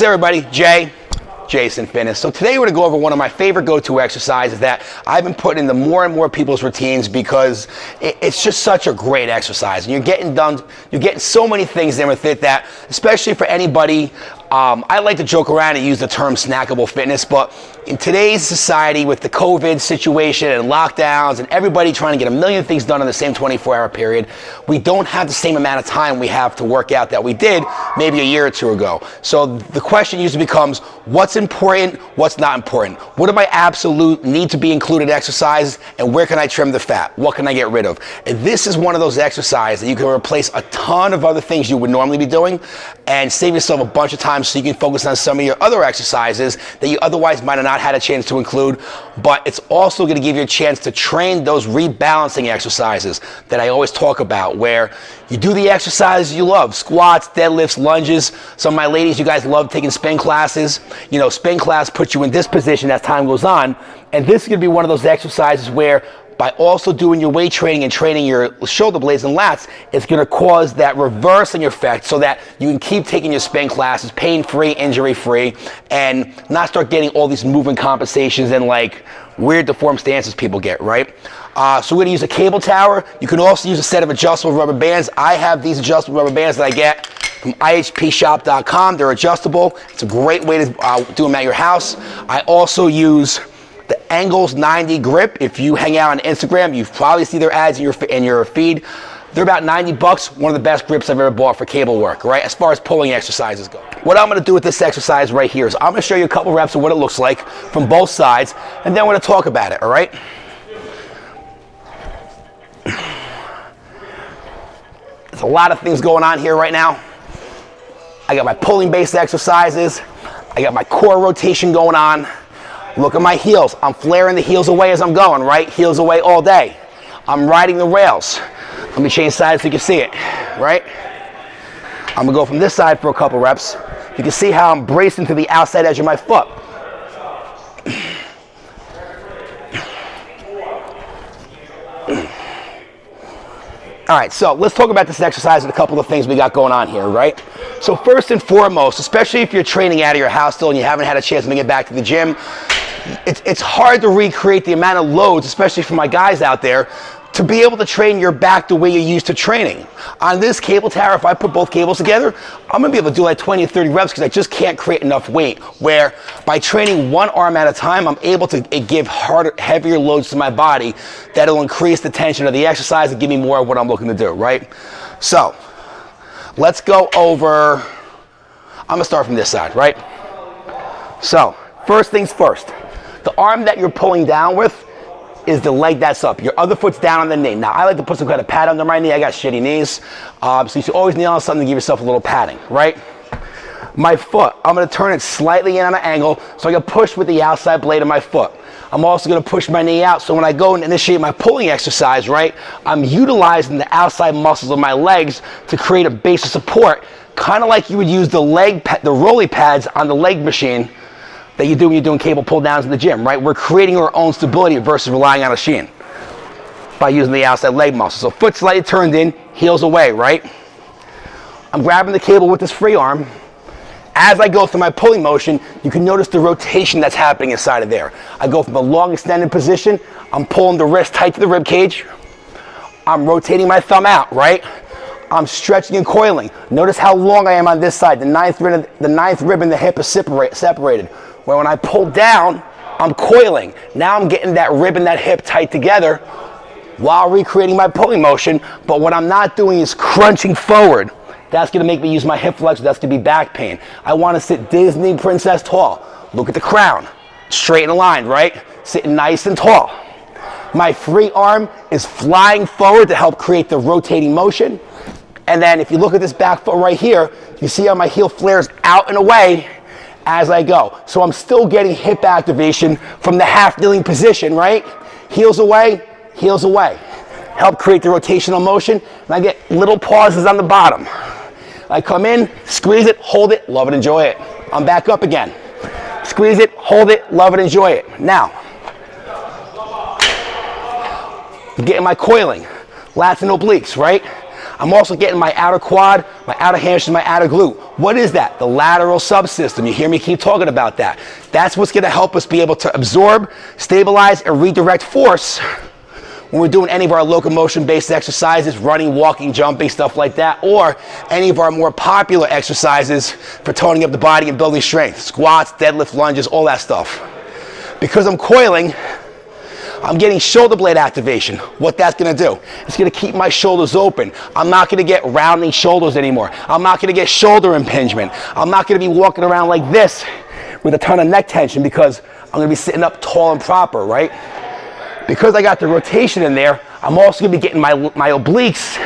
What's everybody? Jason Fitness. So today we're going to go over one of my favorite go-to exercises that I've been putting into more and more people's routines because it's just such a great exercise. And you're getting so many things in with it that, especially for anybody, I like to joke around and use the term snackable fitness, but in today's society with the COVID situation and lockdowns and everybody trying to get a million things done in the same 24-hour period, we don't have the same amount of time we have to work out that we did maybe a year or two ago. So the question usually becomes, what's important, what's not important? What are my absolute need to be included exercises, and where can I trim the fat? What can I get rid of? And this is one of those exercises that you can replace a ton of other things you would normally be doing and save yourself a bunch of time so you can focus on some of your other exercises that you otherwise might have not had a chance to include. But it's also going to give you a chance to train those rebalancing exercises that I always talk about, where you do the exercises you love: squats, deadlifts, lunges. Some of my ladies, you guys love taking spin classes. You know, spin class puts you in this position as time goes on, and this is going to be one of those exercises where by also doing your weight training and training your shoulder blades and lats, it's going to cause that reversing effect so that you can keep taking your spin classes pain-free, injury-free, and not start getting all these movement compensations and like weird deformed stances people get, right? So we're going to use a cable tower. You can also use a set of adjustable rubber bands. I have these adjustable rubber bands that I get from ihpshop.com. They're adjustable. It's a great way to do them at your house. I also use the Angles 90 grip. If you hang out on Instagram, you've probably seen their ads in your feed. They're about $90. One of the best grips I've ever bought for cable work, right? As far as pulling exercises go. What I'm going to do with this exercise right here is I'm going to show you a couple reps of what it looks like from both sides, and then we're going to talk about it, all right? There's a lot of things going on here right now. I got my pulling based exercises. I got my core rotation going on. Look at my heels. I'm flaring the heels away as I'm going, right? Heels away all day. I'm riding the rails. Let me change sides so you can see it, right? I'm gonna go from this side for a couple reps. You can see how I'm bracing to the outside edge of my foot. All right, so let's talk about this exercise and a couple of things we got going on here, right? So first and foremost, especially if you're training out of your house still and you haven't had a chance to get back to the gym, it's hard to recreate the amount of loads, especially for my guys out there, to be able to train your back the way you're used to training. On this cable tower, if I put both cables together, I'm gonna be able to do like 20 or 30 reps because I just can't create enough weight, where by training one arm at a time, I'm able to give harder, heavier loads to my body that'll increase the tension of the exercise and give me more of what I'm looking to do, right? So, let's go over, I'm gonna start from this side, right? So, first things first, the arm that you're pulling down with is the leg that's up. Your other foot's down on the knee. Now, I like to put some kind of pad under my knee. I got shitty knees. So you should always kneel on something to give yourself a little padding, right? My foot, I'm gonna turn it slightly in on an angle so I can push with the outside blade of my foot. I'm also gonna push my knee out, so when I go and initiate my pulling exercise, right, I'm utilizing the outside muscles of my legs to create a base of support, kind of like you would use the rolly pads on the leg machine that you do when you're doing cable pull downs in the gym, right? We're creating our own stability versus relying on a machine by using the outside leg muscle. So foot slightly turned in, heels away, right? I'm grabbing the cable with this free arm. As I go through my pulling motion, you can notice the rotation that's happening inside of there. I go from a long extended position, I'm pulling the wrist tight to the rib cage. I'm rotating my thumb out, right? I'm stretching and coiling. Notice how long I am on this side. The ninth rib and the hip is separated. Where when I pull down, I'm coiling. Now I'm getting that rib and that hip tight together while recreating my pulling motion, but what I'm not doing is crunching forward. That's gonna make me use my hip flexor, that's gonna be back pain. I wanna sit Disney princess tall. Look at the crown, straight and aligned, right? Sitting nice and tall. My free arm is flying forward to help create the rotating motion. And then if you look at this back foot right here, you see how my heel flares out and away as I go. So I'm still getting hip activation from the half kneeling position, right? Heels away, help create the rotational motion, and I get little pauses on the bottom. I come in, squeeze it, hold it, love it, enjoy it. I'm back up again. Squeeze it, hold it, love it, enjoy it. Now, I'm getting my coiling, lats and obliques, right? I'm also getting my outer quad, my outer hamstring, my outer glute. What is that? The lateral subsystem. You hear me keep talking about that. That's what's going to help us be able to absorb, stabilize, and redirect force when we're doing any of our locomotion-based exercises, running, walking, jumping, stuff like that, or any of our more popular exercises for toning up the body and building strength. Squats, deadlift, lunges, all that stuff. Because I'm coiling, I'm getting shoulder blade activation. What that's gonna do, it's gonna keep my shoulders open. I'm not gonna get rounding shoulders anymore. I'm not gonna get shoulder impingement. I'm not gonna be walking around like this with a ton of neck tension because I'm gonna be sitting up tall and proper, right? Because I got the rotation in there, I'm also gonna be getting my obliques.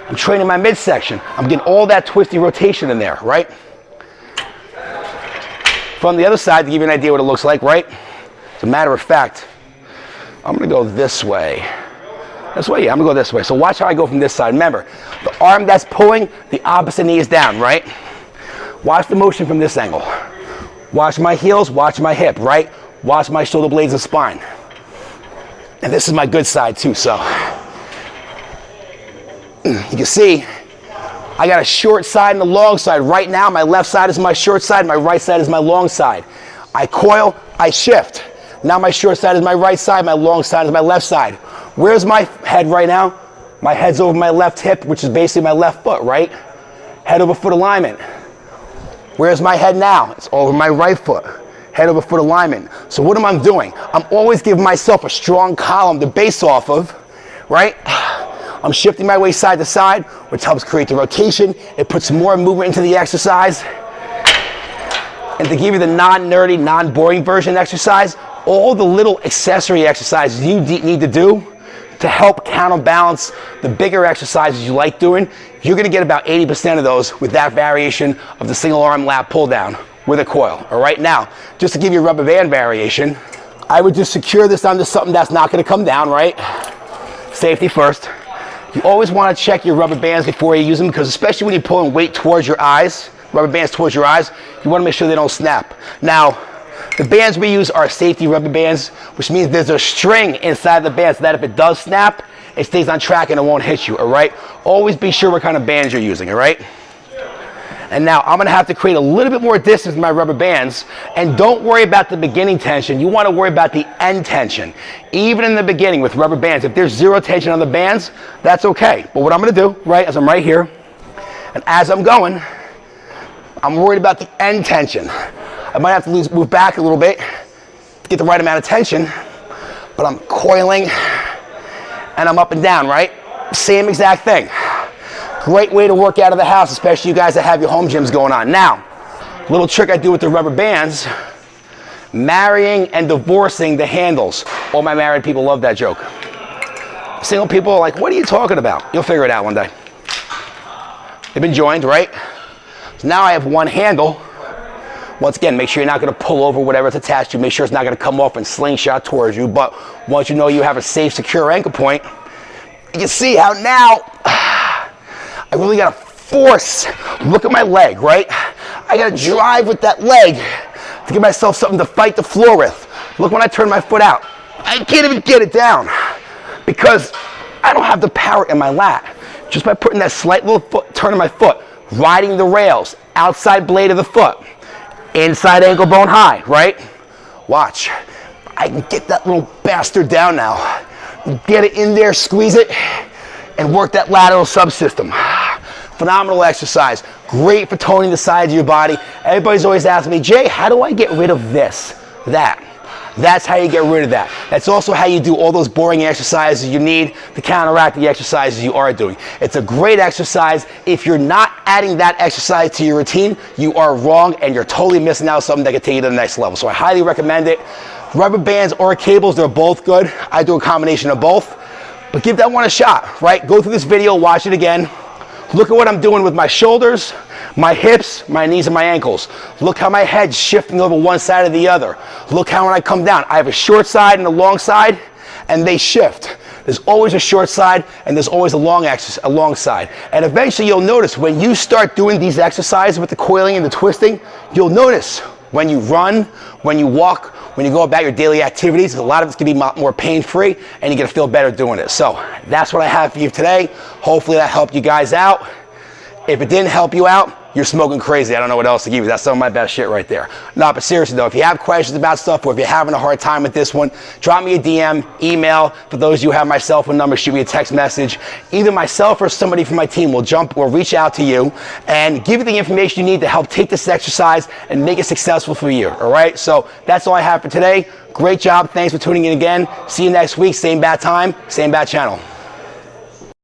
I'm training my midsection. I'm getting all that twisty rotation in there, right? From the other side, to give you an idea what it looks like, right? As a matter of fact, I'm gonna go this way. This way, yeah, I'm gonna go this way. So watch how I go from this side. Remember, the arm that's pulling, the opposite knee is down, right? Watch the motion from this angle. Watch my heels, watch my hip, right? Watch my shoulder blades and spine. And this is my good side too, so. You can see, I got a short side and a long side. Right now, my left side is my short side, my right side is my long side. I coil, I shift. Now my short side is my right side, my long side is my left side. Where's my head right now? My head's over my left hip, which is basically my left foot, right? Head over foot alignment. Where's my head now? It's over my right foot. Head over foot alignment. So what am I doing? I'm always giving myself a strong column to base off of, right? I'm shifting my weight side to side, which helps create the rotation. It puts more movement into the exercise. And to give you the non-nerdy, non-boring version exercise, all the little accessory exercises you need to do to help counterbalance the bigger exercises you like doing, you're gonna get about 80% of those with that variation of the single arm lat pull down with a coil. All right, now, just to give you a rubber band variation, I would just secure this onto something that's not gonna come down, right? Safety first. You always wanna check your rubber bands before you use them, because especially when you're pulling weight towards your eyes, rubber bands towards your eyes, you wanna make sure they don't snap. Now, the bands we use are safety rubber bands, which means there's a string inside the band so that if it does snap, it stays on track and it won't hit you, all right? Always be sure what kind of bands you're using, all right? And now I'm gonna have to create a little bit more distance with my rubber bands, and don't worry about the beginning tension. You wanna worry about the end tension. Even in the beginning with rubber bands, if there's zero tension on the bands, that's okay. But what I'm gonna do, right, as I'm right here, and as I'm going, I'm worried about the end tension. I might have to move back a little bit to get the right amount of tension, but I'm coiling and I'm up and down, right? Same exact thing. Great way to work out of the house, especially you guys that have your home gyms going on. Now, little trick I do with the rubber bands, marrying and divorcing the handles. All my married people love that joke. Single people are like, what are you talking about? You'll figure it out one day. They've been joined, right? So now I have one handle. Once again, make sure you're not gonna pull over whatever it's attached to. Make sure it's not gonna come off and slingshot towards you. But once you know you have a safe, secure anchor point, you can see how now I really gotta force. Look at my leg, right? I gotta drive with that leg to give myself something to fight the floor with. Look when I turn my foot out. I can't even get it down because I don't have the power in my lat. Just by putting that slight little turn of my foot, riding the rails, outside blade of the foot, inside ankle bone high, right? Watch. I can get that little bastard down now. Get it in there, squeeze it, and work that lateral subsystem. Phenomenal exercise. Great for toning the sides of your body. Everybody's always asking me, Jay, how do I get rid of this, that? That's how you get rid of that. That's also how you do all those boring exercises you need to counteract the exercises you are doing. It's a great exercise. If you're not adding that exercise to your routine, you are wrong and you're totally missing out on something that can take you to the next level. So I highly recommend it. Rubber bands or cables, they're both good. I do a combination of both, but give that one a shot, right? Go through this video, watch it again. Look at what I'm doing with my shoulders, my hips, my knees, and my ankles. Look how my head's shifting over one side or the other. Look how when I come down, I have a short side and a long side, and they shift. There's always a short side, and there's always a long side. And eventually you'll notice when you start doing these exercises with the coiling and the twisting, you'll notice when you run, when you walk, when you go about your daily activities. A lot of it's gonna be more pain-free, and you're gonna feel better doing it. So that's what I have for you today. Hopefully that helped you guys out. If it didn't help you out, you're smoking crazy. I don't know what else to give you. That's some of my best shit right there. No, but seriously though, if you have questions about stuff, or if you're having a hard time with this one, drop me a DM, email. For those of you who have my cell phone number, shoot me a text message. Either myself or somebody from my team will reach out to you and give you the information you need to help take this exercise and make it successful for you, all right? So that's all I have for today. Great job. Thanks for tuning in again. See you next week. Same bad time, same bad channel.